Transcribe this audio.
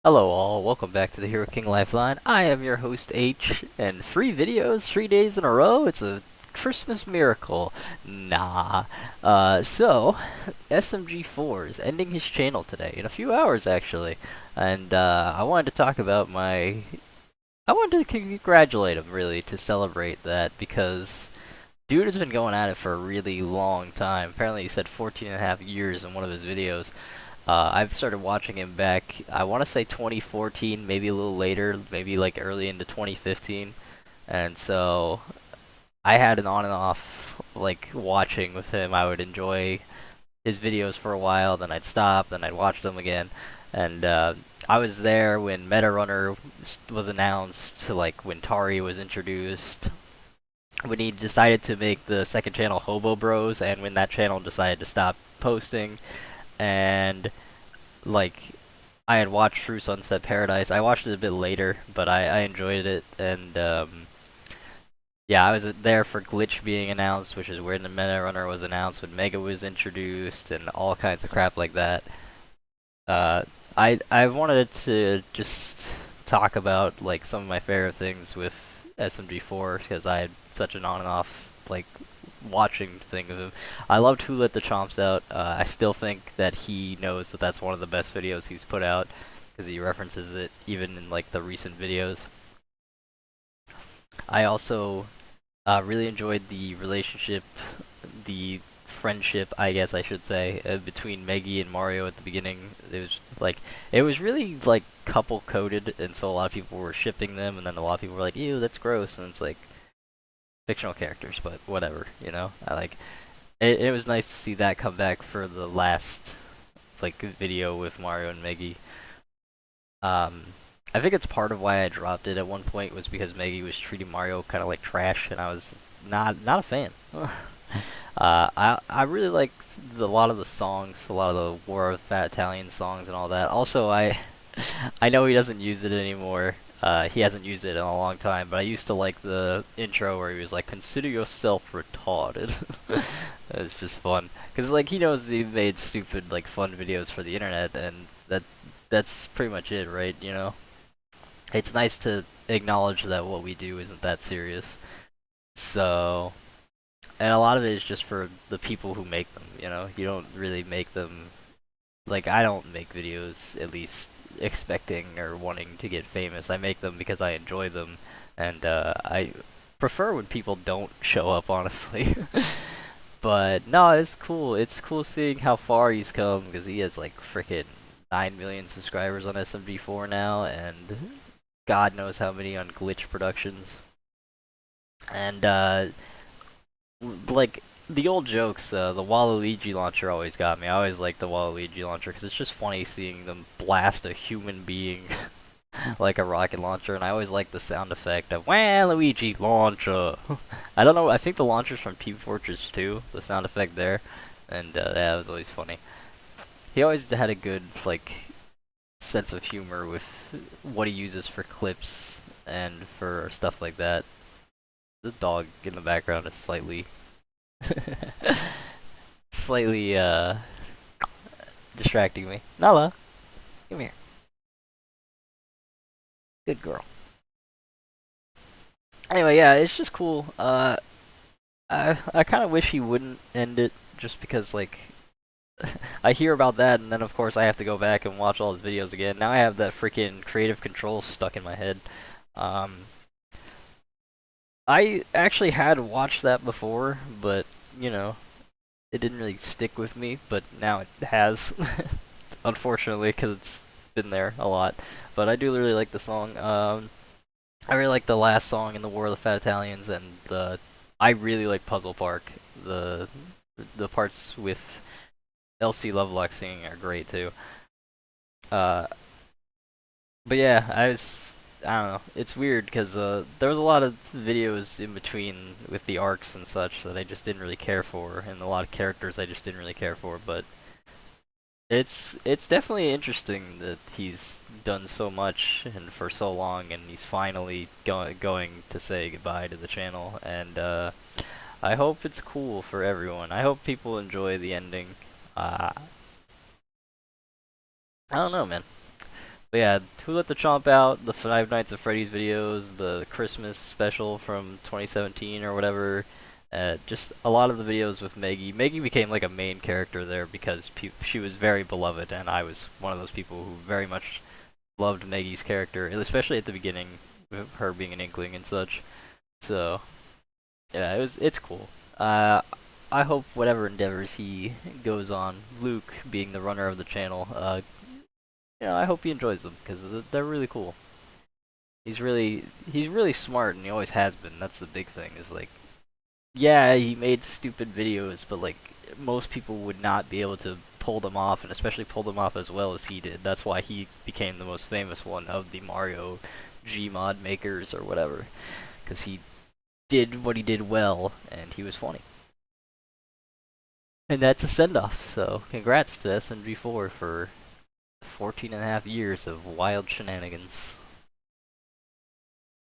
Hello all, welcome back to the Heroking Lifeline. I am your host H, and 3 videos, 3 days in a row? It's a Christmas miracle. Nah. SMG4 is ending his channel today, in a few hours actually. And I wanted to talk about I wanted to congratulate him really, to celebrate that, because dude has been going at it for a really long time. Apparently he said 14 and a half years in one of his videos. I've started watching him back, I want to say 2014, maybe a little later, maybe like early into 2015. And so I had an on and off, like, watching with him. I would enjoy his videos for a while, then I'd stop, then I'd watch them again. And I was there when Meta Runner was announced, like when Tari was introduced, when he decided to make the second channel Hobo Bros, and when that channel decided to stop posting. And like, I had watched through Sunset Paradise. I watched it a bit later, but I enjoyed it. And yeah, I was there for Glitch being announced, which is where the Meta Runner was announced, when Mega was introduced, and all kinds of crap like that. uh I wanted to just talk about like some of my favorite things with SMG4, because I had such an on and off, like, watching thing of him. I loved Who Let the Chomps Out. I still think that he knows that that's one of the best videos he's put out, because he references it even in like the recent videos. I also really enjoyed the relationship, the friendship, I guess I should say, between Meggy and Mario at the beginning. It was really like couple coded, and so a lot of people were shipping them, and then a lot of people were like, "Ew, that's gross," and it's like fictional characters, but whatever, you know. I like it. It was nice to see that come back for the last like video with Mario and Meggy. Um, I think it's part of why I dropped it at one point, was because Meggy was treating Mario kind of like trash, and I was not a fan. I really like a lot of the songs, a lot of the War of the Fat Italian songs and all that. Also, I know he doesn't use it anymore. He hasn't used it in a long time, but I used to like the intro where he was like, "Consider yourself retarded." It's just fun, cause like he knows he made stupid like fun videos for the internet, and that's pretty much it, right? You know, it's nice to acknowledge that what we do isn't that serious. So, and a lot of it is just for the people who make them. You know, you don't really make them, like, I don't make videos, at least, expecting or wanting to get famous. I make them because I enjoy them, and I prefer when people don't show up, honestly. But no, it's cool. It's cool seeing how far he's come, because he has like freaking 9 million subscribers on SMG4 now, and God knows how many on Glitch Productions. And like, the old jokes, the Waluigi launcher always got me. I always liked the Waluigi launcher because it's just funny seeing them blast a human being like a rocket launcher, and I always liked the sound effect of Waluigi launcher. I don't know, I think the launcher's from Team Fortress 2, the sound effect there, and that was always funny. He always had a good, like, sense of humor with what he uses for clips and for stuff like that. The dog in the background is slightly distracting me. Nala, come here. Good girl. Anyway, yeah, it's just cool. I kind of wish he wouldn't end it, just because, like, I hear about that, and then of course I have to go back and watch all his videos again. Now I have that freaking creative control stuck in my head. Um, I actually had watched that before, but you know, it didn't really stick with me. But now it has, unfortunately, because it's been there a lot. But I do really like the song. I really like the last song in the War of the Fat Italians, and I really like Puzzle Park. The parts with LC Lovelock singing are great too. Uh, but yeah, I don't know. It's weird because there was a lot of videos in between with the arcs and such that I just didn't really care for, and a lot of characters I just didn't really care for. But it's definitely interesting that he's done so much and for so long, and he's finally going to say goodbye to the channel. And I hope it's cool for everyone. I hope people enjoy the ending. I don't know, man. But yeah, Who Let the Chomp Out, the Five Nights at Freddy's videos, the Christmas special from 2017 or whatever. Just a lot of the videos with Maggie. Maggie became like a main character there because she was very beloved, and I was one of those people who very much loved Maggie's character, especially at the beginning, with her being an Inkling and such. So yeah, it's cool. I hope whatever endeavors he goes on, Luke being the runner of the channel, I hope he enjoys them because they're really cool. He's really smart and he always has been. That's the big thing. Is like, yeah, he made stupid videos, but like most people would not be able to pull them off, and especially pull them off as well as he did. That's why he became the most famous one of the Mario Gmod makers or whatever, because he did what he did well and he was funny. And that's a send off. So congrats to SMG4 for 14 and a half years of wild shenanigans.